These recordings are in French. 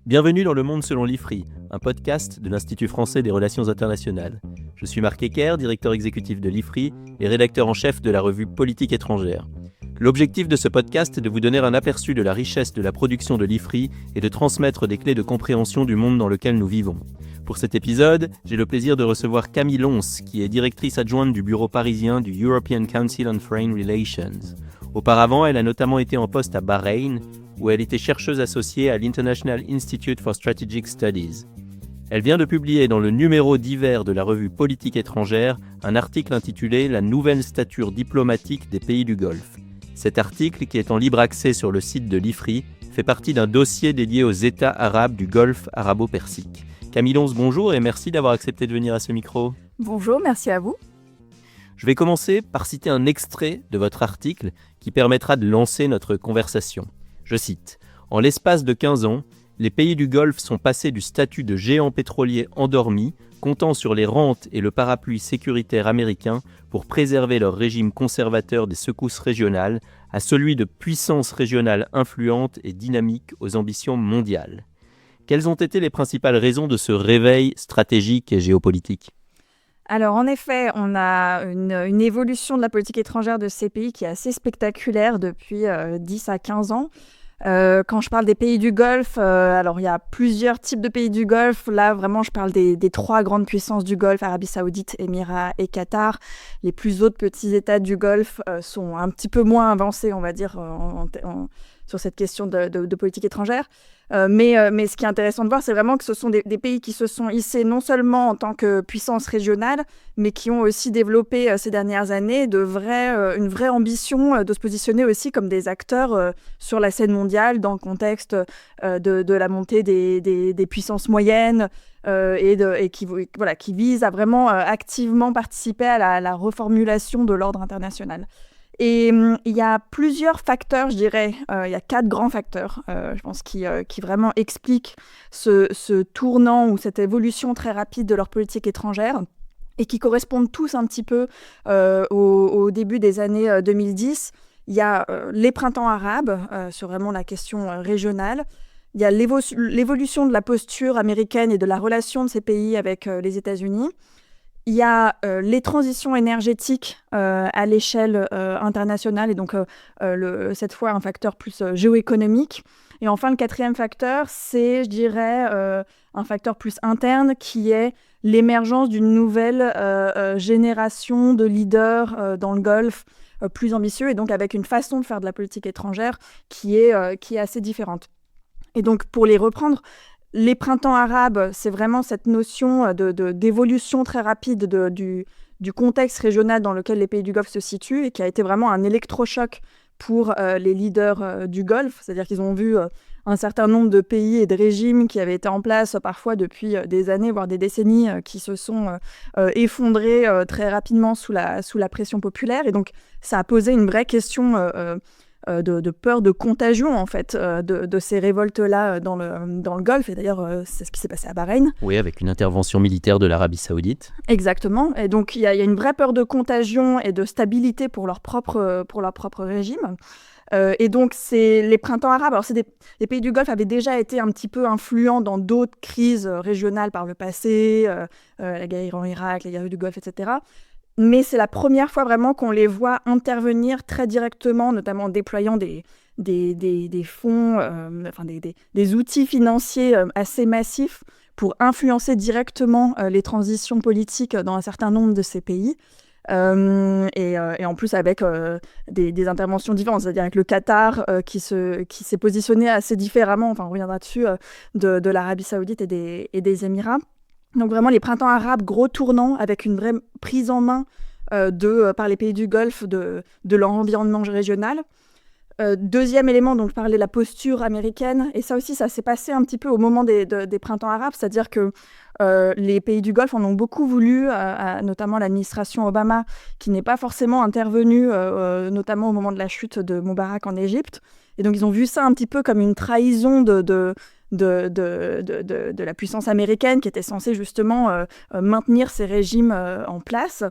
Bienvenue dans Le Monde selon l'IFRI, un podcast de l'Institut français des relations internationales. Je suis Marc Ecker, directeur exécutif de l'IFRI et rédacteur en chef de la revue Politique étrangère. L'objectif de ce podcast est de vous donner un aperçu de la richesse de la production de l'IFRI et de transmettre des clés de compréhension du monde dans lequel nous vivons. Pour cet épisode, j'ai le plaisir de recevoir Camille Lons, qui est directrice adjointe du bureau parisien du European Council on Foreign Relations. Auparavant, elle a notamment été en poste à Bahreïn, où elle était chercheuse associée à l'International Institute for Strategic Studies. Elle vient de publier dans le numéro d'hiver de la revue Politique étrangère un article intitulé « La nouvelle stature diplomatique des pays du Golfe ». Cet article, qui est en libre accès sur le site de l'IFRI, fait partie d'un dossier dédié aux États arabes du Golfe arabo-persique. Camille Lons, bonjour et merci d'avoir accepté de venir à ce micro. Bonjour, merci à vous. Je vais commencer par citer un extrait de votre article qui permettra de lancer notre conversation. Je cite « En l'espace de 15 ans, les pays du Golfe sont passés du statut de géants pétroliers endormis, comptant sur les rentes et le parapluie sécuritaire américain pour préserver leur régime conservateur des secousses régionales, à celui de puissances régionales influentes et dynamiques aux ambitions mondiales. » Quelles ont été les principales raisons de ce réveil stratégique et géopolitique ? Alors en effet, on a une évolution de la politique étrangère de ces pays qui est assez spectaculaire depuis 10 à 15 ans. Quand je parle des pays du Golfe, alors il y a plusieurs types de pays du Golfe. Là, vraiment, je parle des trois grandes puissances du Golfe, Arabie Saoudite, Émirats et Qatar. Les plus autres petits États du Golfe sont un petit peu moins avancés, on va dire, sur cette question de politique étrangère. Mais ce qui est intéressant de voir, c'est vraiment que ce sont des pays qui se sont hissés non seulement en tant que puissance régionale, mais qui ont aussi développé ces dernières années une vraie ambition de se positionner aussi comme des acteurs sur la scène mondiale dans le contexte de la montée des puissances moyennes et qui visent à vraiment activement participer à la reformulation de l'ordre international. Et il y a plusieurs facteurs, je dirais, il y a 4 grands facteurs, je pense, qui vraiment expliquent ce tournant ou cette évolution très rapide de leur politique étrangère et qui correspondent tous un petit peu au début des années 2010. Il y a les printemps arabes sur vraiment la question régionale. Il y a l'évolution de la posture américaine et de la relation de ces pays avec les États-Unis. Il y a les transitions énergétiques à l'échelle internationale et donc cette fois un facteur plus géoéconomique. Et enfin, le 4e facteur, c'est, je dirais, un facteur plus interne qui est l'émergence d'une nouvelle génération de leaders dans le Golfe plus ambitieux et donc avec une façon de faire de la politique étrangère qui est assez différente. Et donc, pour les reprendre, les printemps arabes, c'est vraiment cette notion d'évolution très rapide du contexte régional dans lequel les pays du Golfe se situent et qui a été vraiment un électrochoc pour les leaders du Golfe. C'est-à-dire qu'ils ont vu un certain nombre de pays et de régimes qui avaient été en place parfois depuis des années, voire des décennies, qui se sont effondrés très rapidement sous la pression populaire. Et donc, ça a posé une vraie question de peur de contagion en fait de ces révoltes-là dans le Golfe. Et d'ailleurs, c'est ce qui s'est passé à Bahreïn. Oui, avec une intervention militaire de l'Arabie Saoudite. Exactement. Et donc, il y a une vraie peur de contagion et de stabilité pour leur propre régime. Et donc, c'est les printemps arabes. Alors, les pays du Golfe avaient déjà été un petit peu influents dans d'autres crises régionales par le passé, la guerre en Irak, la guerre du Golfe, etc. Mais c'est la première fois vraiment qu'on les voit intervenir très directement, notamment en déployant des fonds, des outils financiers assez massifs pour influencer directement les transitions politiques dans un certain nombre de ces pays. Et en plus avec des interventions différentes, c'est-à-dire avec le Qatar qui s'est positionné assez différemment, enfin on reviendra dessus, de l'Arabie Saoudite et des Émirats. Donc vraiment les printemps arabes, gros tournant avec une vraie prise en main par les pays du Golfe de leur environnement régional. Deuxième élément, donc je parlais de la posture américaine, et ça aussi ça s'est passé un petit peu au moment des printemps arabes, c'est-à-dire que les pays du Golfe en ont beaucoup voulu, notamment l'administration Obama, qui n'est pas forcément intervenue, notamment au moment de la chute de Moubarak en Égypte. Et donc ils ont vu ça un petit peu comme une trahison de la puissance américaine qui était censée justement maintenir ces régimes en place.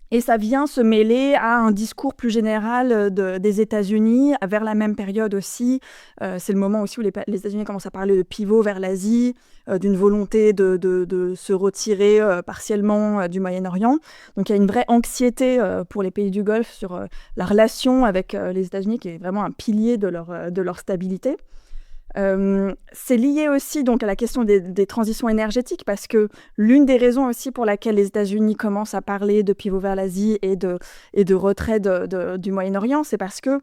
Et ça vient se mêler à un discours plus général des États-Unis, vers la même période aussi. C'est le moment aussi où les États-Unis commencent à parler de pivot vers l'Asie, d'une volonté de se retirer partiellement du Moyen-Orient. Donc il y a une vraie anxiété pour les pays du Golfe sur la relation avec les États-Unis, qui est vraiment un pilier de leur stabilité. C'est lié aussi donc à la question des transitions énergétiques, parce que l'une des raisons aussi pour laquelle les États-Unis commencent à parler de pivot vers l'Asie et de retrait du Moyen-Orient, c'est parce que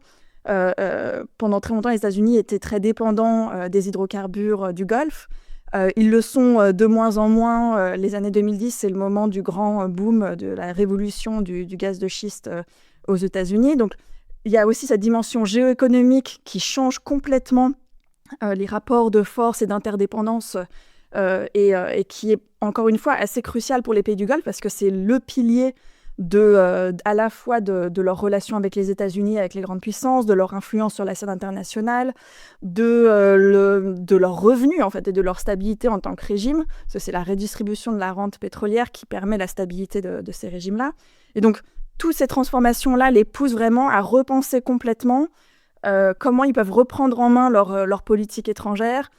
pendant très longtemps, les États-Unis étaient très dépendants des hydrocarbures du Golfe. Ils le sont de moins en moins. Les années 2010, c'est le moment du grand boom de la révolution du gaz de schiste aux États-Unis. Donc, il y a aussi cette dimension géoéconomique qui change complètement les rapports de force et d'interdépendance et qui est encore une fois assez crucial pour les pays du Golfe, parce que c'est le pilier à la fois de leur relation avec les États-Unis, avec les grandes puissances, de leur influence sur la scène internationale, de leurs revenus en fait, et de leur stabilité en tant que régime. Parce que c'est la redistribution de la rente pétrolière qui permet la stabilité de ces régimes-là. Et donc, toutes ces transformations-là les poussent vraiment à repenser complètement comment ils peuvent reprendre en main leur politique étrangère,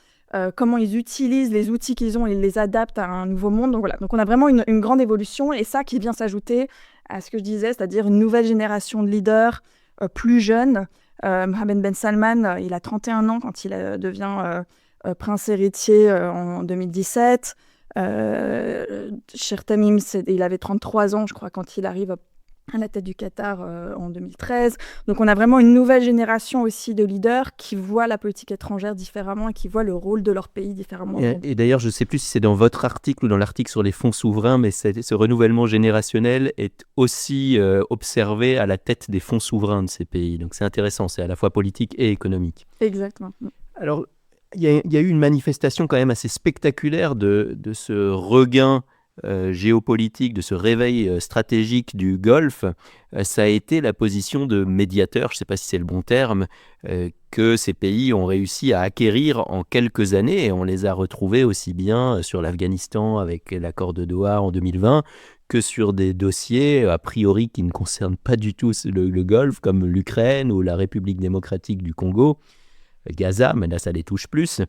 comment ils utilisent les outils qu'ils ont et les adaptent à un nouveau monde. Donc voilà, donc on a vraiment une grande évolution, et ça qui vient s'ajouter à ce que je disais, c'est-à-dire une nouvelle génération de leaders plus jeunes. Mohammed Ben Salman, il a 31 ans quand il devient prince héritier en 2017. Sheikh Tamim, il avait 33 ans, je crois, quand il arrive à la tête du Qatar en 2013. Donc on a vraiment une nouvelle génération aussi de leaders qui voient la politique étrangère différemment et qui voient le rôle de leur pays différemment. Et d'ailleurs, je ne sais plus si c'est dans votre article ou dans l'article sur les fonds souverains, mais ce renouvellement générationnel est aussi observé à la tête des fonds souverains de ces pays. Donc c'est intéressant, c'est à la fois politique et économique. Exactement. Alors, il y a eu une manifestation quand même assez spectaculaire de ce regain géopolitique, de ce réveil stratégique du Golfe. Ça a été la position de médiateur, je ne sais pas si c'est le bon terme, que ces pays ont réussi à acquérir en quelques années, et on les a retrouvés aussi bien sur l'Afghanistan avec l'accord de Doha en 2020 que sur des dossiers a priori qui ne concernent pas du tout le Golfe, comme l'Ukraine ou la République démocratique du Congo, Gaza, mais là ça les touche plus.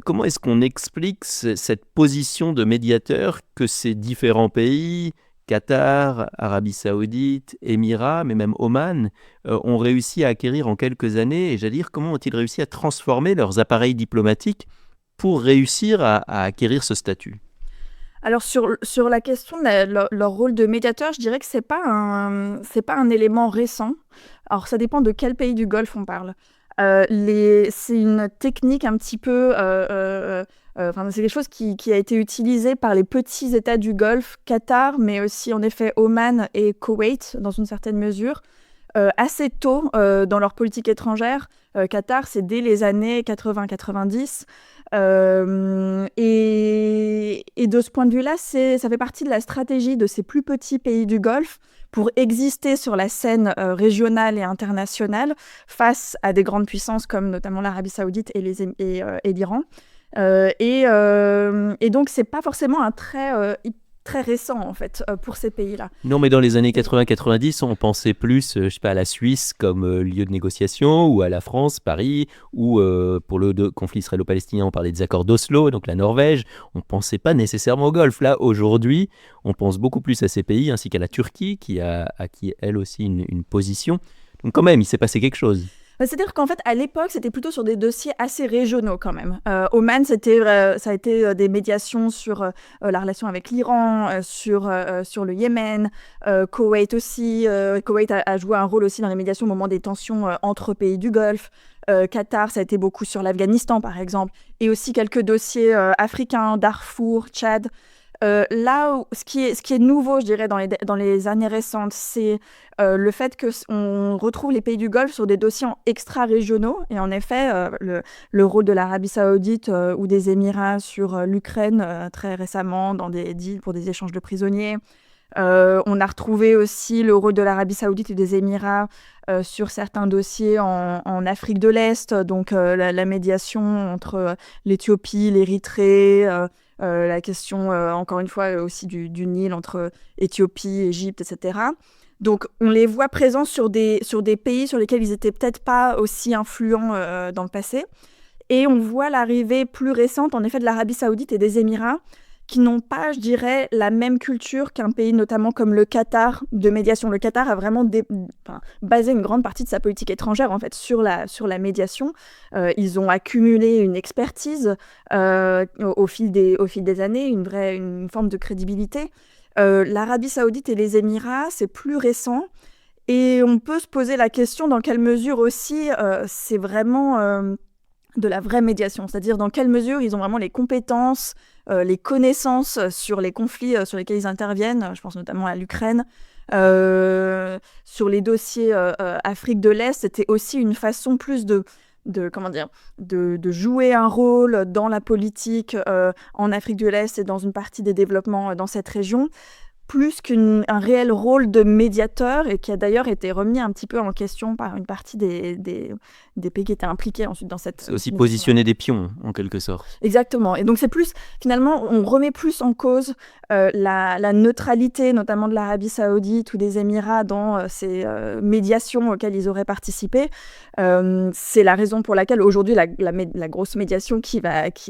Comment est-ce qu'on explique cette position de médiateur que ces différents pays, Qatar, Arabie Saoudite, Émirats, mais même Oman, ont réussi à acquérir en quelques années? Et j'allais dire, comment ont-ils réussi à transformer leurs appareils diplomatiques pour réussir à acquérir ce statut? Alors sur la question de leur rôle de médiateur, je dirais que c'est pas un élément récent. Alors ça dépend de quel pays du Golfe on parle. C'est une technique un petit peu... c'est quelque chose qui a été utilisé par les petits États du Golfe, Qatar, mais aussi en effet Oman et Koweït, dans une certaine mesure, assez tôt dans leur politique étrangère. Qatar, c'est dès les années 80-90. Et de ce point de vue-là, ça fait partie de la stratégie de ces plus petits pays du Golfe pour exister sur la scène régionale et internationale face à des grandes puissances comme notamment l'Arabie Saoudite et l'Iran. Et donc, c'est pas forcément un trait très récent, en fait, pour ces pays-là. Non, mais dans les années 80-90, on pensait plus, je sais pas, à la Suisse comme lieu de négociation, ou à la France, Paris, ou pour le conflit israélo-palestinien, on parlait des accords d'Oslo, donc la Norvège. On ne pensait pas nécessairement au Golfe. Là, aujourd'hui, on pense beaucoup plus à ces pays, ainsi qu'à la Turquie, qui a acquis, elle aussi, une position. Donc quand même, il s'est passé quelque chose. C'est-à-dire qu'en fait, à l'époque, c'était plutôt sur des dossiers assez régionaux quand même. Oman, ça a été des médiations sur la relation avec l'Iran, sur le Yémen, Koweït aussi. Koweït a joué un rôle aussi dans les médiations au moment des tensions entre pays du Golfe. Qatar, ça a été beaucoup sur l'Afghanistan, par exemple. Et aussi quelques dossiers africains, Darfour, Tchad. Là, ce qui est nouveau, je dirais, dans les années récentes, c'est le fait qu'on retrouve les pays du Golfe sur des dossiers extra-régionaux. Et en effet, le rôle de l'Arabie Saoudite ou des Émirats sur l'Ukraine très récemment dans des deals pour des échanges de prisonniers. On a retrouvé aussi le rôle de l'Arabie Saoudite et des Émirats sur certains dossiers en Afrique de l'Est, donc la médiation entre l'Éthiopie, l'Érythrée, la question, encore une fois, aussi du Nil entre Éthiopie, Égypte, etc. Donc, on les voit présents sur des pays sur lesquels ils n'étaient peut-être pas aussi influents dans le passé. Et on voit l'arrivée plus récente, en effet, de l'Arabie Saoudite et des Émirats, qui n'ont pas, je dirais, la même culture qu'un pays notamment comme le Qatar de médiation. Le Qatar a vraiment basé une grande partie de sa politique étrangère en fait sur la médiation. Ils ont accumulé une expertise au fil des années, une forme de crédibilité. L'Arabie Saoudite et les Émirats, c'est plus récent. Et on peut se poser la question dans quelle mesure aussi c'est vraiment de la vraie médiation, c'est-à-dire dans quelle mesure ils ont vraiment les compétences, les connaissances sur les conflits sur lesquels ils interviennent, je pense notamment à l'Ukraine. Sur les dossiers Afrique de l'Est, c'était aussi une façon plus de jouer un rôle dans la politique en Afrique de l'Est et dans une partie des développements dans cette région, plus qu'un réel rôle de médiateur, et qui a d'ailleurs été remis un petit peu en question par une partie des pays qui étaient impliqués ensuite dans cette... C'est aussi positionner des pions, en quelque sorte. Exactement. Et donc c'est plus, finalement, on remet plus en cause la neutralité, notamment de l'Arabie Saoudite ou des Émirats dans ces médiations auxquelles ils auraient participé. C'est la raison pour laquelle aujourd'hui la grosse médiation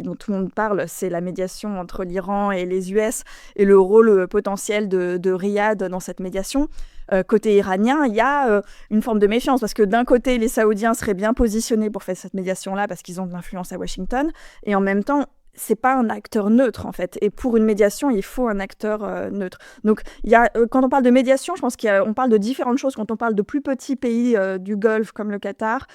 dont tout le monde parle, c'est la médiation entre l'Iran et les US et le rôle potentiel de Riyad dans cette médiation. Côté iranien, il y a une forme de méfiance parce que d'un côté, les Saoudiens seraient bien positionnés pour faire cette médiation-là parce qu'ils ont de l'influence à Washington, et en même temps, c'est pas un acteur neutre en fait. Et pour une médiation, il faut un acteur neutre. Donc, quand on parle de médiation, je pense qu'on parle de différentes choses. Quand on parle de plus petits pays du Golfe comme le Qatar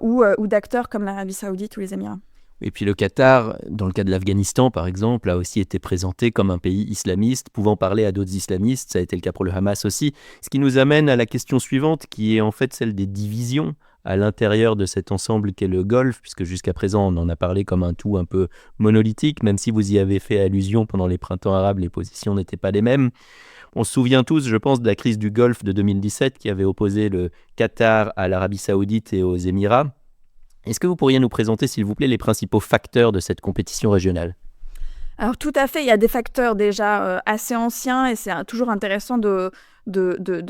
ou d'acteurs comme l'Arabie Saoudite ou les Émirats. Et puis le Qatar, dans le cas de l'Afghanistan par exemple, a aussi été présenté comme un pays islamiste, pouvant parler à d'autres islamistes. Ça a été le cas pour le Hamas aussi. Ce qui nous amène à la question suivante, qui est en fait celle des divisions à l'intérieur de cet ensemble qu'est le Golfe, puisque jusqu'à présent on en a parlé comme un tout un peu monolithique, même si vous y avez fait allusion pendant les printemps arabes, les positions n'étaient pas les mêmes. On se souvient tous, je pense, de la crise du Golfe de 2017 qui avait opposé le Qatar à l'Arabie Saoudite et aux Émirats. Est-ce que vous pourriez nous présenter, s'il vous plaît, les principaux facteurs de cette compétition régionale ? Alors tout à fait, il y a des facteurs déjà assez anciens, et c'est toujours intéressant de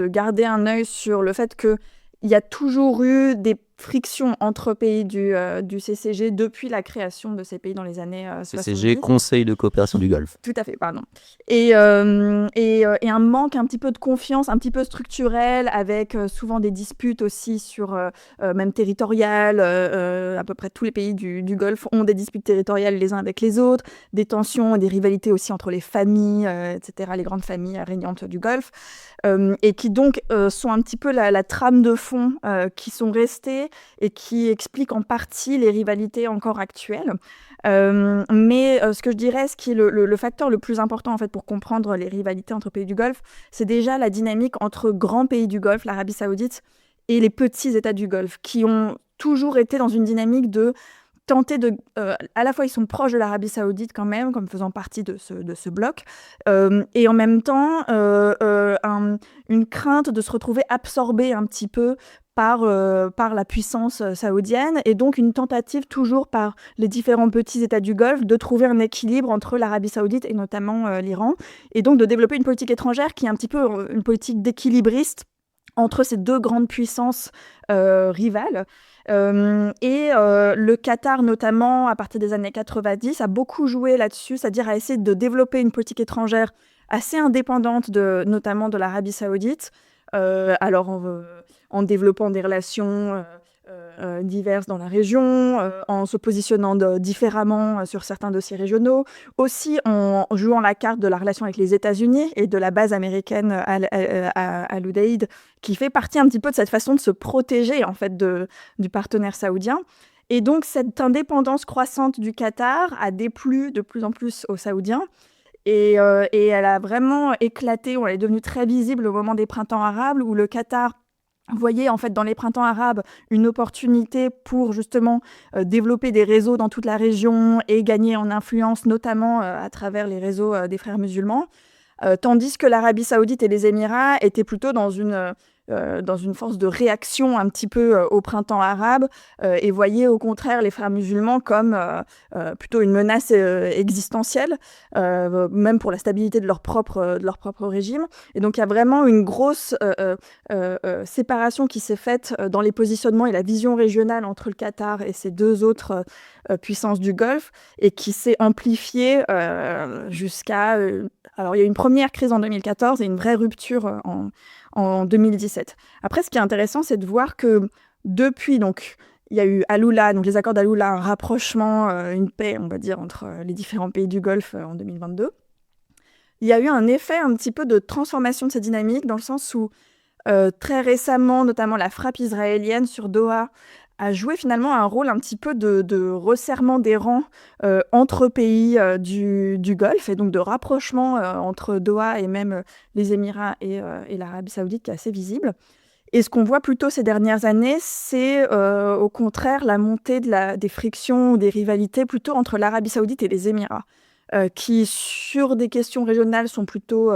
garder un œil sur le fait qu'il y a toujours eu des frictions entre pays du CCG depuis la création de ces pays dans les années 70. CCG, Conseil de coopération du Golfe. Tout à fait, pardon. Et un manque un petit peu de confiance, un petit peu structurel, avec souvent des disputes aussi sur même territoriales. À peu près tous les pays du Golfe ont des disputes territoriales les uns avec les autres, des tensions et des rivalités aussi entre les familles, etc., les grandes familles régnantes du Golfe, et qui donc sont un petit peu la trame de fond qui sont restées et qui expliquent en partie les rivalités encore actuelles. Mais ce que je dirais, ce qui est le facteur le plus important en fait, pour comprendre les rivalités entre pays du Golfe, c'est déjà la dynamique entre grands pays du Golfe, l'Arabie Saoudite, et les petits États du Golfe, qui ont toujours été dans une dynamique de tenter de... à la fois, ils sont proches de l'Arabie Saoudite quand même, comme faisant partie de ce bloc, et en même temps, une crainte de se retrouver absorbé un petit peu par la puissance saoudienne, et donc une tentative toujours par les différents petits États du Golfe de trouver un équilibre entre l'Arabie Saoudite et notamment l'Iran, et donc de développer une politique étrangère qui est un petit peu une politique d'équilibriste entre ces deux grandes puissances rivales. Le Qatar, notamment, à partir des années 90, a beaucoup joué là-dessus, c'est-à-dire a essayé de développer une politique étrangère assez indépendante, notamment de l'Arabie Saoudite, en développant des relations diverses dans la région, en se positionnant différemment sur certains dossiers régionaux, aussi en jouant la carte de la relation avec les États-Unis et de la base américaine à l'Udeid, qui fait partie un petit peu de cette façon de se protéger en fait du partenaire saoudien. Et donc cette indépendance croissante du Qatar a déplu de plus en plus aux Saoudiens. Et elle a vraiment éclaté, elle est devenue très visible au moment des printemps arabes, où le Qatar voyait en fait dans les printemps arabes une opportunité pour justement développer des réseaux dans toute la région et gagner en influence, notamment à travers les réseaux des frères musulmans. tandis que l'Arabie Saoudite et les Émirats étaient plutôt dans une force de réaction un petit peu au printemps arabe et voyaient au contraire les frères musulmans comme plutôt une menace existentielle, même pour la stabilité de leur propre régime. Et donc il y a vraiment une grosse séparation qui s'est faite dans les positionnements et la vision régionale entre le Qatar et ces deux autres puissances du Golfe, et qui s'est amplifiée jusqu'à... alors il y a eu une première crise en 2014 et une vraie rupture en 2017. Après, ce qui est intéressant, c'est de voir que depuis, donc, il y a eu Alula, donc les accords d'Alula, un rapprochement, une paix, on va dire, entre les différents pays du Golfe en 2022. Il y a eu un effet un petit peu de transformation de cette dynamique, dans le sens où très récemment, notamment la frappe israélienne sur Doha, a joué finalement un rôle un petit peu de resserrement des rangs entre pays du Golfe, et donc de rapprochement entre Doha et même les Émirats et l'Arabie Saoudite, qui est assez visible. Et ce qu'on voit plutôt ces dernières années, c'est au contraire la montée des frictions, des rivalités plutôt entre l'Arabie Saoudite et les Émirats, qui sur des questions régionales sont plutôt...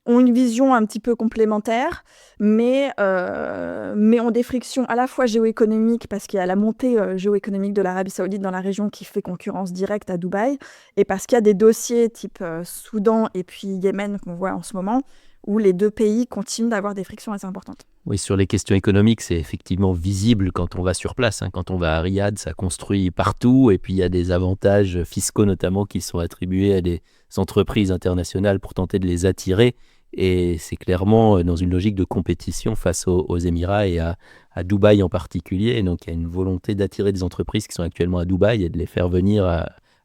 ont une vision un petit peu complémentaire, mais ont des frictions à la fois géoéconomiques, parce qu'il y a la montée géoéconomique de l'Arabie Saoudite dans la région qui fait concurrence directe à Dubaï, et parce qu'il y a des dossiers type Soudan et puis Yémen qu'on voit en ce moment, où les deux pays continuent d'avoir des frictions assez importantes. Oui, sur les questions économiques, c'est effectivement visible quand on va sur place. Quand on va à Riyad, ça construit partout. Et puis, il y a des avantages fiscaux notamment qui sont attribués à des entreprises internationales pour tenter de les attirer. Et c'est clairement dans une logique de compétition face aux Émirats et à Dubaï en particulier. Et donc, il y a une volonté d'attirer des entreprises qui sont actuellement à Dubaï et de les faire venir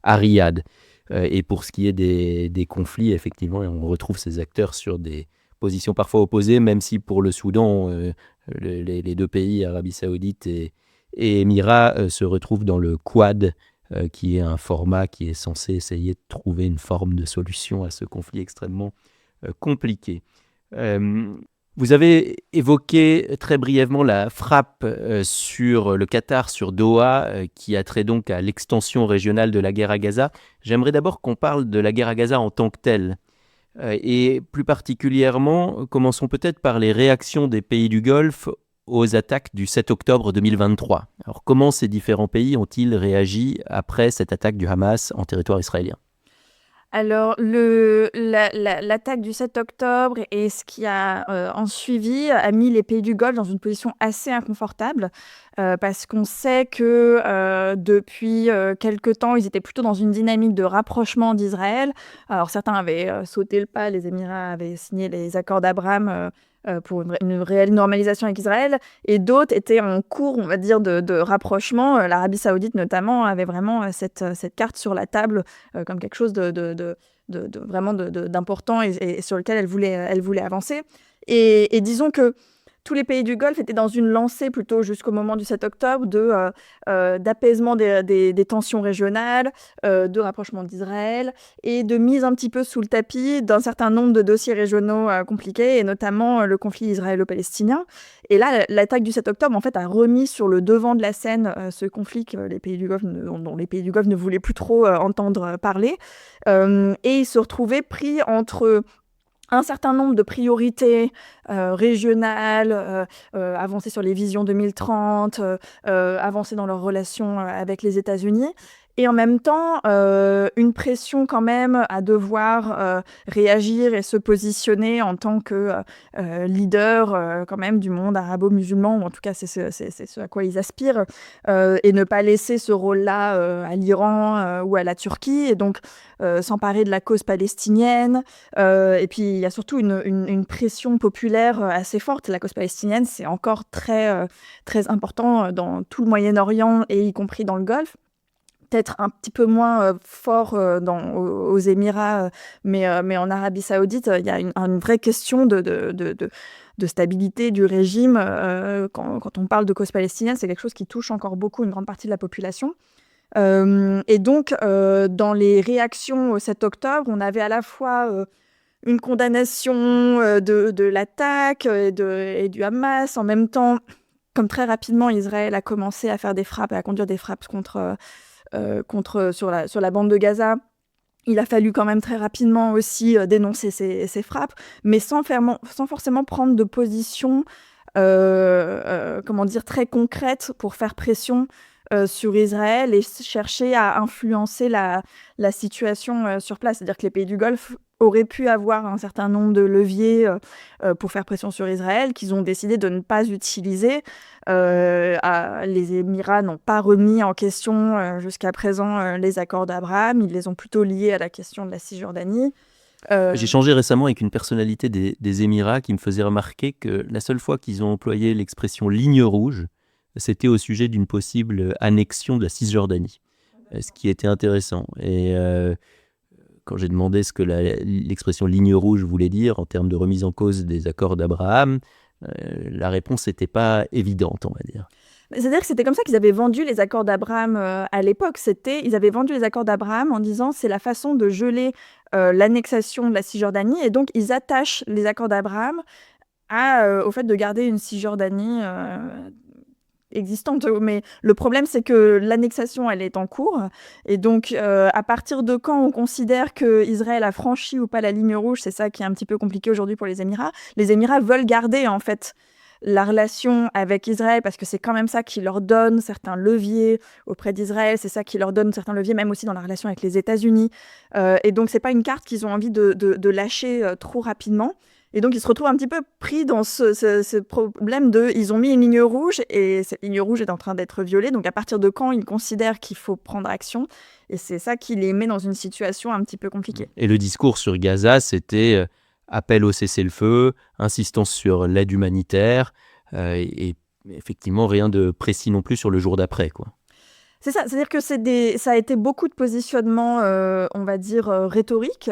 à Riyad. Et pour ce qui est des conflits, effectivement, on retrouve ces acteurs sur des positions parfois opposées, même si pour le Soudan, les deux pays, Arabie Saoudite et Émirats, se retrouvent dans le Quad, qui est un format qui est censé essayer de trouver une forme de solution à ce conflit extrêmement compliqué. Vous avez évoqué très brièvement la frappe sur le Qatar, sur Doha, qui a trait donc à l'extension régionale de la guerre à Gaza. J'aimerais d'abord qu'on parle de la guerre à Gaza en tant que telle. Et plus particulièrement, commençons peut-être par les réactions des pays du Golfe aux attaques du 7 octobre 2023. Alors, comment ces différents pays ont-ils réagi après cette attaque du Hamas en territoire israélien ? Alors, l'attaque du 7 octobre et ce qui a en suivi a mis les pays du Golfe dans une position assez inconfortable, parce qu'on sait que depuis quelque temps, ils étaient plutôt dans une dynamique de rapprochement d'Israël. Alors, certains avaient sauté le pas, les Émirats avaient signé les accords d'Abraham pour une réelle normalisation avec Israël, et d'autres étaient en cours, on va dire, de rapprochement. L'Arabie Saoudite, notamment, avait vraiment cette carte sur la table comme quelque chose vraiment d'important et sur lequel elle voulait avancer. Et disons que tous les pays du Golfe étaient dans une lancée plutôt jusqu'au moment du 7 octobre d'apaisement des tensions régionales, de rapprochement d'Israël et de mise un petit peu sous le tapis d'un certain nombre de dossiers régionaux compliqués, et notamment le conflit israélo-palestinien. Et là, l'attaque du 7 octobre en fait, a remis sur le devant de la scène ce conflit que dont les pays du Golfe ne voulaient plus trop entendre parler. Et ils se retrouvaient pris entre un certain nombre de priorités régionales, avancer sur les visions 2030, avancer dans leurs relations avec les États-Unis, et en même temps une pression quand même à devoir réagir et se positionner en tant que leader quand même du monde arabo-musulman, ou en tout cas c'est ce à quoi ils aspirent, et ne pas laisser ce rôle-là à l'Iran ou à la Turquie, et donc s'emparer de la cause palestinienne. Et puis il y a surtout une pression populaire assez forte. La cause palestinienne, c'est encore très, très important dans tout le Moyen-Orient, et y compris dans le Golfe. Peut-être un petit peu moins fort aux Émirats, mais en Arabie Saoudite, il y a une vraie question de stabilité du régime. Quand on parle de cause palestinienne, c'est quelque chose qui touche encore beaucoup une grande partie de la population. Et donc, dans les réactions au 7 octobre, on avait à la fois une condamnation de l'attaque et du Hamas. En même temps, comme très rapidement, Israël a commencé à faire des frappes, à conduire des frappes sur la bande de Gaza. Il a fallu quand même très rapidement aussi dénoncer ces frappes, mais sans forcément prendre de position très concrète pour faire pression sur Israël et chercher à influencer la situation sur place. C'est-à-dire que les pays du Golfe auraient pu avoir un certain nombre de leviers pour faire pression sur Israël, qu'ils ont décidé de ne pas utiliser. Les Émirats n'ont pas remis en question jusqu'à présent les accords d'Abraham. Ils les ont plutôt liés à la question de la Cisjordanie. J'ai échangé récemment avec une personnalité des Émirats qui me faisait remarquer que la seule fois qu'ils ont employé l'expression ligne rouge, c'était au sujet d'une possible annexion de la Cisjordanie, ce qui était intéressant. Et quand j'ai demandé ce que l'expression ligne rouge voulait dire en termes de remise en cause des accords d'Abraham, la réponse n'était pas évidente, on va dire. C'est-à-dire que c'était comme ça qu'ils avaient vendu les accords d'Abraham à l'époque. Ils avaient vendu les accords d'Abraham en disant c'est la façon de geler l'annexation de la Cisjordanie. Et donc, ils attachent les accords d'Abraham au fait de garder une Cisjordanie existante. Mais le problème, c'est que l'annexation, elle est en cours. Et donc, à partir de quand on considère qu'Israël a franchi ou pas la ligne rouge, c'est ça qui est un petit peu compliqué aujourd'hui pour les Émirats. Les Émirats veulent garder, en fait, la relation avec Israël, parce que c'est quand même ça qui leur donne certains leviers auprès d'Israël, c'est ça qui leur donne certains leviers, même aussi dans la relation avec les États-Unis. Et donc, c'est pas une carte qu'ils ont envie de lâcher trop rapidement. Et donc, ils se retrouvent un petit peu pris dans ce problème ils ont mis une ligne rouge, et cette ligne rouge est en train d'être violée. Donc, à partir de quand ils considèrent qu'il faut prendre action? Et c'est ça qui les met dans une situation un petit peu compliquée. Et le discours sur Gaza, c'était appel au cessez-le-feu, insistance sur l'aide humanitaire, et effectivement rien de précis non plus sur le jour d'après, quoi. C'est ça, c'est-à-dire que ça a été beaucoup de positionnements, on va dire, rhétoriques.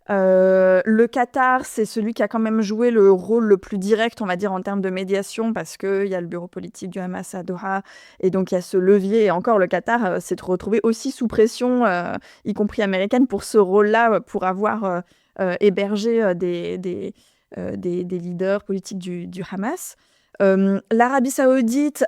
Le Qatar, c'est celui qui a quand même joué le rôle le plus direct, on va dire, en termes de médiation, parce qu'il y a le bureau politique du Hamas à Doha, et donc il y a ce levier. Et encore, le Qatar s'est retrouvé aussi sous pression, y compris américaine, pour ce rôle-là, pour avoir hébergé des leaders politiques du Hamas. L'Arabie Saoudite,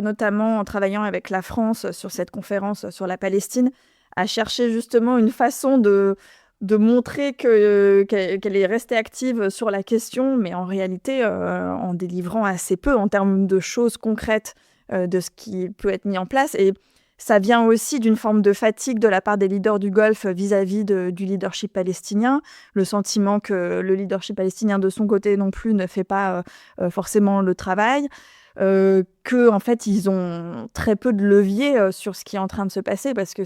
notamment en travaillant avec la France sur cette conférence sur la Palestine, a cherché justement une façon de montrer qu'elle est restée active sur la question, mais en réalité en délivrant assez peu en termes de choses concrètes de ce qui peut être mis en place. Et ça vient aussi d'une forme de fatigue de la part des leaders du Golfe vis-à-vis du leadership palestinien, le sentiment que le leadership palestinien de son côté non plus ne fait pas forcément le travail, qu'en fait ils ont très peu de levier sur ce qui est en train de se passer, parce que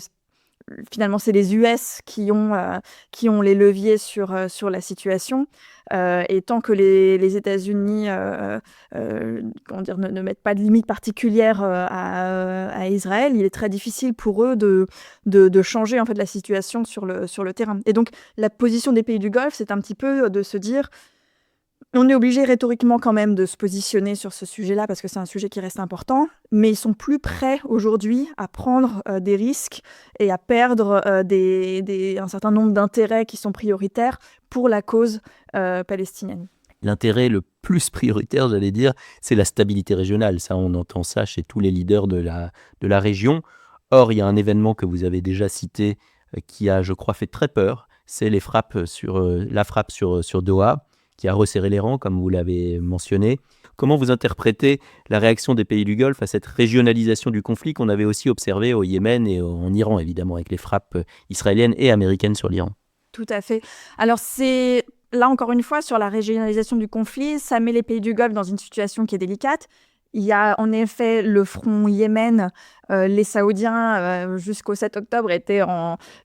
finalement, c'est les US qui ont les leviers sur la situation. Et tant que les États-Unis ne mettent pas de limite particulière à Israël, il est très difficile pour eux de changer en fait, la situation sur le terrain. Et donc, la position des pays du Golfe, c'est un petit peu de se dire... On est obligé rhétoriquement quand même de se positionner sur ce sujet-là parce que c'est un sujet qui reste important, mais ils sont plus prêts aujourd'hui à prendre des risques et à perdre un certain nombre d'intérêts qui sont prioritaires pour la cause palestinienne. L'intérêt le plus prioritaire, j'allais dire, c'est la stabilité régionale. Ça, on entend ça chez tous les leaders de la région. Or, il y a un événement que vous avez déjà cité qui a, je crois, fait très peur. C'est la frappe sur Doha, qui a resserré les rangs, comme vous l'avez mentionné. Comment vous interprétez la réaction des pays du Golfe à cette régionalisation du conflit qu'on avait aussi observé au Yémen et en Iran, évidemment, avec les frappes israéliennes et américaines sur l'Iran? Tout à fait. Alors, c'est là, encore une fois, sur la régionalisation du conflit, ça met les pays du Golfe dans une situation qui est délicate. Il y a en effet le front Yémen. Les Saoudiens, jusqu'au 7 octobre, étaient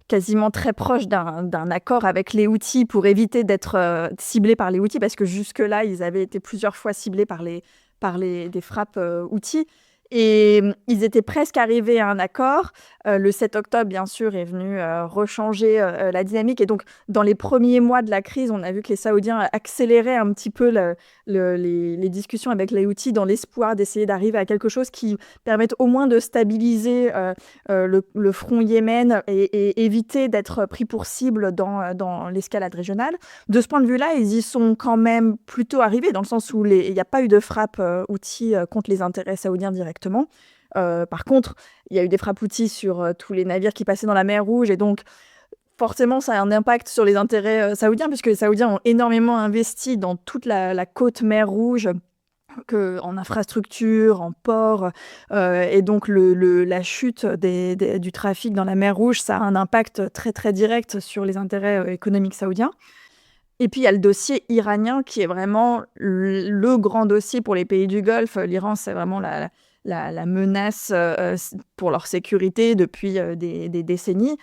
quasiment très proches d'un accord avec les Houthis pour éviter d'être ciblés par les Houthis, parce que jusque-là, ils avaient été plusieurs fois ciblés par des frappes Houthis. Et ils étaient presque arrivés à un accord. Le 7 octobre, bien sûr, est venu rechanger la dynamique. Et donc, dans les premiers mois de la crise, on a vu que les Saoudiens accéléraient un petit peu les discussions avec les Houthis dans l'espoir d'essayer d'arriver à quelque chose qui permette au moins de stabiliser le front Yémen et éviter d'être pris pour cible dans l'escalade régionale. De ce point de vue-là, ils y sont quand même plutôt arrivés, dans le sens où il n'y a pas eu de frappe Houthi contre les intérêts saoudiens directement. Par contre, il y a eu des frappes Houthis sur tous les navires qui passaient dans la mer Rouge, et donc forcément, ça a un impact sur les intérêts saoudiens, puisque les Saoudiens ont énormément investi dans toute la côte mer Rouge, en infrastructure, en port, et donc la chute du trafic dans la mer Rouge, ça a un impact très très direct sur les intérêts économiques saoudiens. Et puis il y a le dossier iranien qui est vraiment le grand dossier pour les pays du Golfe. L'Iran, c'est vraiment la menace pour leur sécurité depuis des décennies.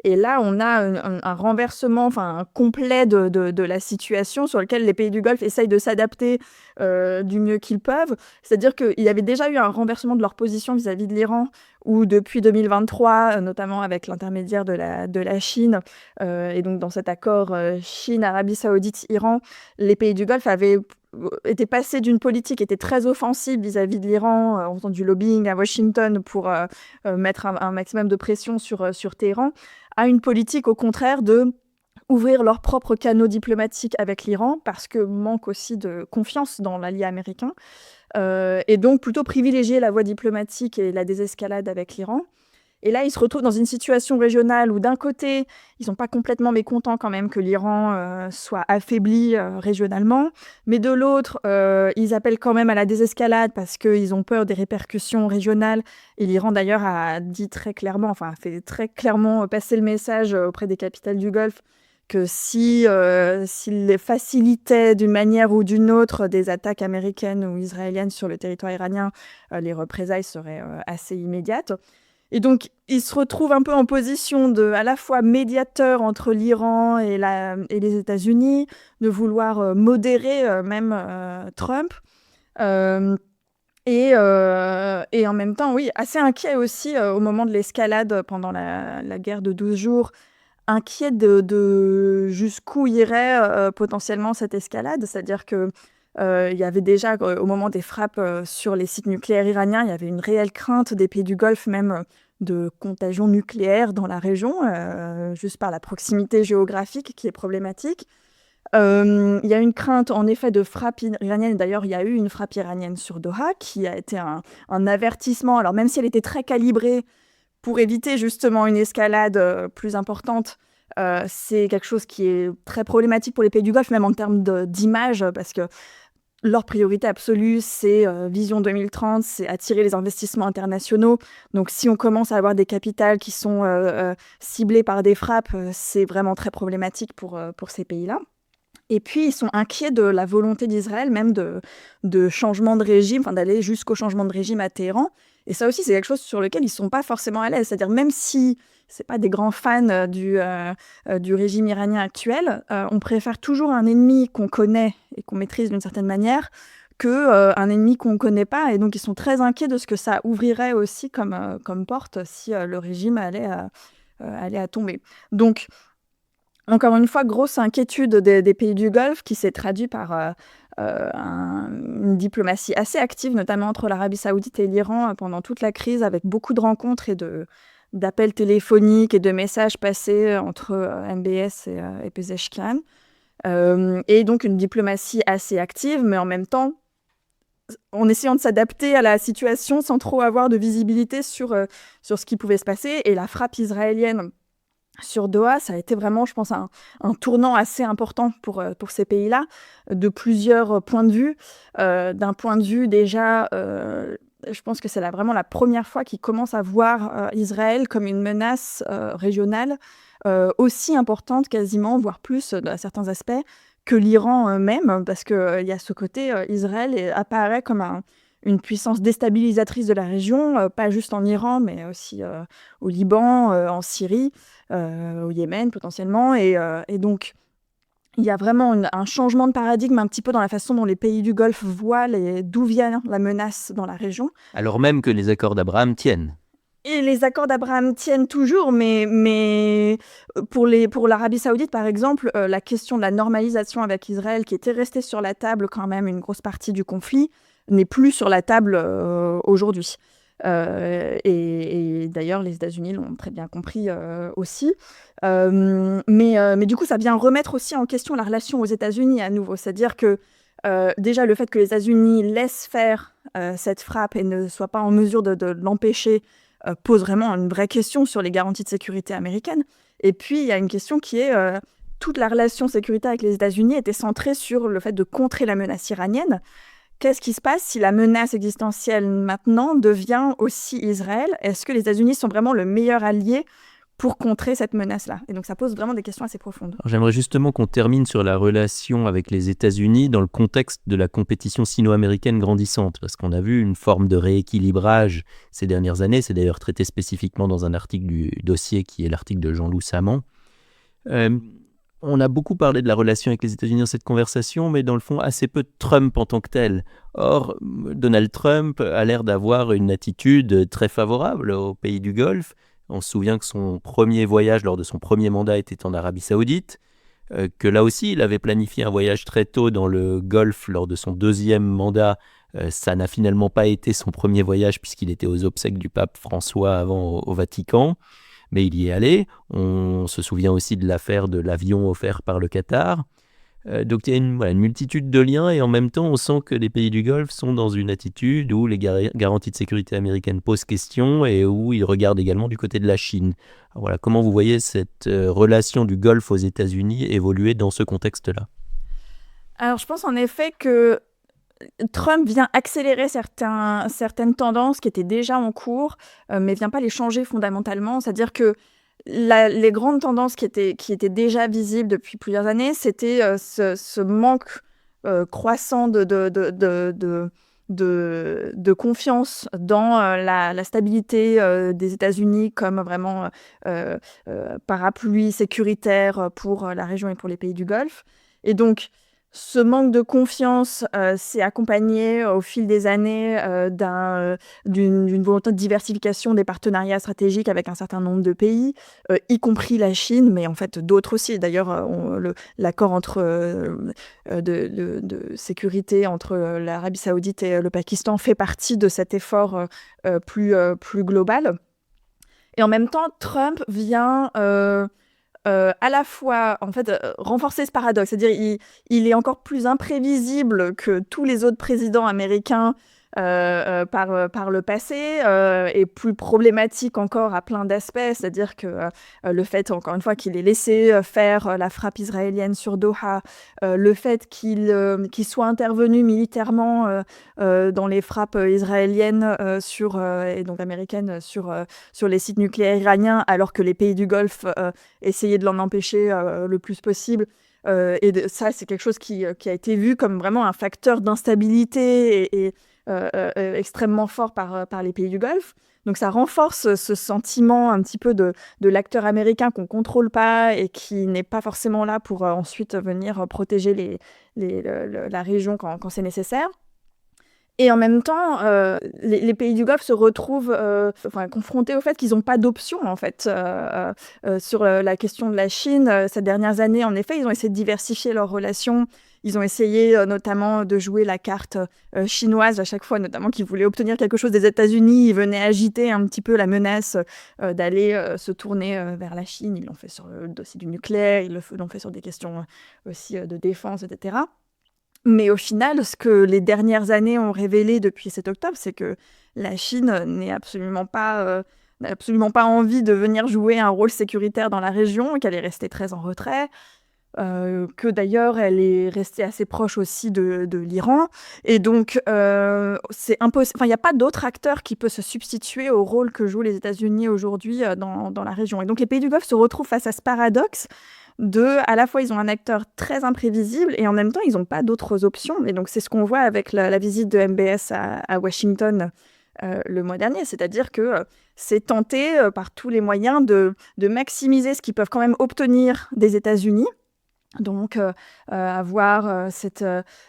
Et là, on a un renversement complet de la situation sur lequel les pays du Golfe essayent de s'adapter du mieux qu'ils peuvent. C'est-à-dire qu'il y avait déjà eu un renversement de leur position vis-à-vis de l'Iran, où depuis 2023, notamment avec l'intermédiaire de la Chine, et donc dans cet accord Chine, Arabie Saoudite, Iran, les pays du Golfe étaient passés d'une politique qui était très offensive vis-à-vis de l'Iran, en faisant du lobbying à Washington pour mettre un maximum de pression sur Téhéran, à une politique au contraire de ouvrir leurs propres canaux diplomatiques avec l'Iran, parce que manque aussi de confiance dans l'allié américain, et donc plutôt privilégier la voie diplomatique et la désescalade avec l'Iran. Et là, ils se retrouvent dans une situation régionale où d'un côté, ils sont pas complètement mécontents quand même que l'Iran soit affaibli régionalement, mais de l'autre, ils appellent quand même à la désescalade parce qu'ils ont peur des répercussions régionales. Et l'Iran d'ailleurs a dit très clairement, a fait très clairement passer le message auprès des capitales du Golfe que s'il facilitait d'une manière ou d'une autre des attaques américaines ou israéliennes sur le territoire iranien, les représailles seraient assez immédiates. Et donc, ils se retrouvent un peu en position de, à la fois médiateur entre l'Iran et les États-Unis, de vouloir modérer même Trump. Et en même temps, oui, assez inquiet aussi au moment de l'escalade pendant la guerre de 12 jours, inquiet de jusqu'où irait potentiellement cette escalade. C'est-à-dire que il y avait déjà, au moment des frappes sur les sites nucléaires iraniens, il y avait une réelle crainte des pays du Golfe, même de contagion nucléaire dans la région, juste par la proximité géographique qui est problématique. Il y a une crainte, en effet, de frappe iranienne. D'ailleurs, il y a eu une frappe iranienne sur Doha, qui a été un avertissement. Alors, même si elle était très calibrée pour éviter justement une escalade plus importante, c'est quelque chose qui est très problématique pour les pays du Golfe, même en termes d'image, parce que leur priorité absolue, c'est Vision 2030, c'est attirer les investissements internationaux. Donc, si on commence à avoir des capitales qui sont ciblées par des frappes, c'est vraiment très problématique pour ces pays-là. Et puis, ils sont inquiets de la volonté d'Israël, même de changement de régime, d'aller jusqu'au changement de régime à Téhéran. Et ça aussi, c'est quelque chose sur lequel ils ne sont pas forcément à l'aise. C'est-à-dire, même si ce n'est pas des grands fans du régime iranien actuel, on préfère toujours un ennemi qu'on connaît et qu'on maîtrise d'une certaine manière qu'un ennemi qu'on ne connaît pas. Et donc, ils sont très inquiets de ce que ça ouvrirait aussi comme porte si le régime allait à tomber. Donc, encore une fois, grosse inquiétude des pays du Golfe qui s'est traduit par une diplomatie assez active, notamment entre l'Arabie Saoudite et l'Iran pendant toute la crise, avec beaucoup de rencontres et d'appels téléphoniques et de messages passés entre MBS et Pezeshkian. Et donc une diplomatie assez active, mais en même temps, en essayant de s'adapter à la situation sans trop avoir de visibilité sur ce qui pouvait se passer. Et la frappe israélienne sur Doha, ça a été vraiment, je pense, un tournant assez important pour ces pays-là, de plusieurs points de vue. D'un point de vue déjà, je pense que c'est vraiment la première fois qu'ils commencent à voir Israël comme une menace régionale aussi importante quasiment, voire plus à certains aspects, que l'Iran même, parce qu'il y a ce côté, Israël apparaît comme une puissance déstabilisatrice de la région, pas juste en Iran, mais aussi au Liban, en Syrie, au Yémen potentiellement. Et donc, il y a vraiment un changement de paradigme un petit peu dans la façon dont les pays du Golfe voient d'où vient la menace dans la région. Alors même que les accords d'Abraham tiennent. Et les accords d'Abraham tiennent toujours, mais pour l'Arabie Saoudite, par exemple, la question de la normalisation avec Israël, qui était restée sur la table quand même une grosse partie du conflit, n'est plus sur la table aujourd'hui. Et d'ailleurs, les États-Unis l'ont très bien compris aussi. Mais du coup, ça vient remettre aussi en question la relation aux États-Unis à nouveau. C'est-à-dire que déjà, le fait que les États-Unis laissent faire cette frappe et ne soient pas en mesure de l'empêcher, pose vraiment une vraie question sur les garanties de sécurité américaines. Et puis, il y a une question qui est toute la relation sécuritaire avec les États-Unis était centrée sur le fait de contrer la menace iranienne. Qu'est-ce qui se passe si la menace existentielle maintenant devient aussi Israël ? Est-ce que les États-Unis sont vraiment le meilleur allié pour contrer cette menace-là ? Et donc ça pose vraiment des questions assez profondes. Alors, j'aimerais justement qu'on termine sur la relation avec les États-Unis dans le contexte de la compétition sino-américaine grandissante, parce qu'on a vu une forme de rééquilibrage ces dernières années. C'est d'ailleurs traité spécifiquement dans un article du dossier qui est l'article de Jean-Loup Saman. On a beaucoup parlé de la relation avec les États-Unis dans cette conversation, mais dans le fond, assez peu de Trump en tant que tel. Or, Donald Trump a l'air d'avoir une attitude très favorable aux pays du Golfe. On se souvient que son premier voyage lors de son premier mandat était en Arabie Saoudite, que là aussi, il avait planifié un voyage très tôt dans le Golfe lors de son deuxième mandat. Ça n'a finalement pas été son premier voyage puisqu'il était aux obsèques du pape François avant au Vatican. Mais il y est allé. On se souvient aussi de l'affaire de l'avion offert par le Qatar. Donc il y a une multitude de liens et en même temps on sent que les pays du Golfe sont dans une attitude où les garanties de sécurité américaines posent question et où ils regardent également du côté de la Chine. Alors voilà, comment vous voyez cette relation du Golfe aux États-Unis évoluer dans ce contexte-là ? Alors je pense en effet que Trump vient accélérer certaines tendances qui étaient déjà en cours, mais vient pas les changer fondamentalement. C'est-à-dire que les grandes tendances qui étaient déjà visibles depuis plusieurs années, c'était ce manque croissant de confiance dans la stabilité des États-Unis comme vraiment parapluie sécuritaire pour la région et pour les pays du Golfe. Et donc, ce manque de confiance s'est accompagné au fil des années d'une volonté de diversification des partenariats stratégiques avec un certain nombre de pays, y compris la Chine, mais en fait d'autres aussi. D'ailleurs, l'accord de sécurité entre l'Arabie Saoudite et le Pakistan fait partie de cet effort plus global. Et en même temps, Trump vient à la fois en fait renforcer ce paradoxe, c'est-à-dire il est encore plus imprévisible que tous les autres présidents américains par le passé, et plus problématique encore à plein d'aspects, c'est-à-dire que le fait, encore une fois, qu'il ait laissé faire la frappe israélienne sur Doha, le fait qu'il soit intervenu militairement dans les frappes israéliennes et donc américaines sur les sites nucléaires iraniens, alors que les pays du Golfe essayaient de l'en empêcher le plus possible. Ça, c'est quelque chose qui a été vu comme vraiment un facteur d'instabilité et extrêmement fort par les pays du Golfe. Donc ça renforce ce sentiment un petit peu de l'acteur américain qu'on ne contrôle pas et qui n'est pas forcément là pour ensuite venir protéger la région quand c'est nécessaire. Et en même temps, les pays du Golfe se retrouvent confrontés au fait qu'ils n'ont pas d'option en fait, sur la question de la Chine. Ces dernières années, en effet, ils ont essayé de diversifier leurs relations. Ils ont essayé notamment de jouer la carte chinoise à chaque fois, notamment qu'ils voulaient obtenir quelque chose des États-Unis. Ils venaient agiter un petit peu la menace d'aller se tourner vers la Chine. Ils l'ont fait sur le dossier du nucléaire, ils l'ont fait sur des questions aussi de défense, etc. Mais au final, ce que les dernières années ont révélé depuis 7 octobre, c'est que la Chine n'a absolument pas envie de venir jouer un rôle sécuritaire dans la région, qu'elle est restée très en retrait, que d'ailleurs elle est restée assez proche aussi de l'Iran. Et donc, c'est impossible. Enfin, il n'y a pas d'autre acteur qui peut se substituer au rôle que jouent les États-Unis aujourd'hui dans la région. Et donc, les pays du Golfe se retrouvent face à ce paradoxe à la fois, ils ont un acteur très imprévisible et en même temps, ils n'ont pas d'autres options. Et donc, c'est ce qu'on voit avec la visite de MBS à Washington le mois dernier. C'est-à-dire que c'est tenter par tous les moyens de maximiser ce qu'ils peuvent quand même obtenir des États-Unis. Donc, avoir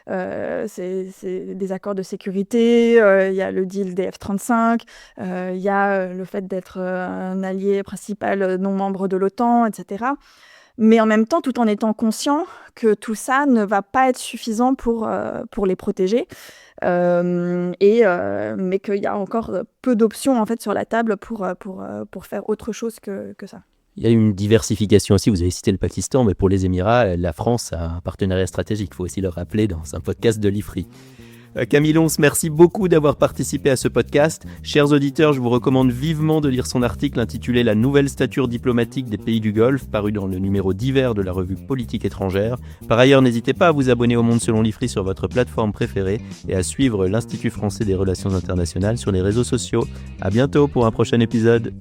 des accords de sécurité, il y a le deal des F-35, il y a le fait d'être un allié principal non membre de l'OTAN, etc. Mais en même temps, tout en étant conscient que tout ça ne va pas être suffisant pour les protéger, mais qu'il y a encore peu d'options en fait, sur la table pour faire autre chose que ça. Il y a une diversification aussi, vous avez cité le Pakistan, mais pour les Émirats, la France a un partenariat stratégique, il faut aussi le rappeler dans un podcast de l'IFRI. Camille Lons, merci beaucoup d'avoir participé à ce podcast. Chers auditeurs, je vous recommande vivement de lire son article intitulé « La nouvelle stature diplomatique des pays du Golfe » paru dans le numéro d'hiver de la revue Politique étrangère. Par ailleurs, n'hésitez pas à vous abonner au Monde selon l'IFRI sur votre plateforme préférée et à suivre l'Institut français des relations internationales sur les réseaux sociaux. À bientôt pour un prochain épisode.